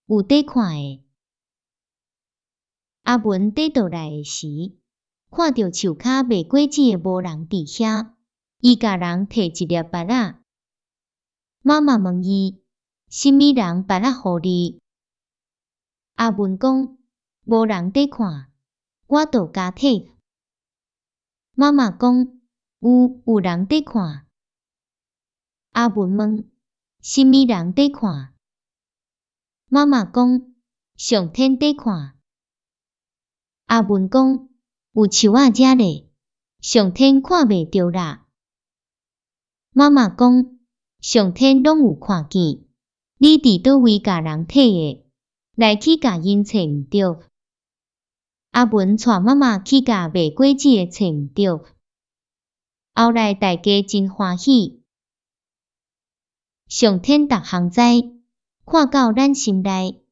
有得看诶。阿文爬倒来诶时，看到树骹卖果子诶无人伫遐，伊甲人摕一粒芭仔。妈妈问伊：什么人芭仔互你？阿文讲：无人伫看，我倒加摕。妈妈讲：有人伫看。阿文问：什么人伫看？妈妈讲：上天伫看。阿文讲：有树仔遮咧，上天看袂着啦。妈妈讲：上天拢有看见，你伫倒位甲人摕诶，来去甲因找毋着。阿文带妈妈去甲卖果子诶找毋着，后来大家真欢喜。上天逐项知，看到咱心内。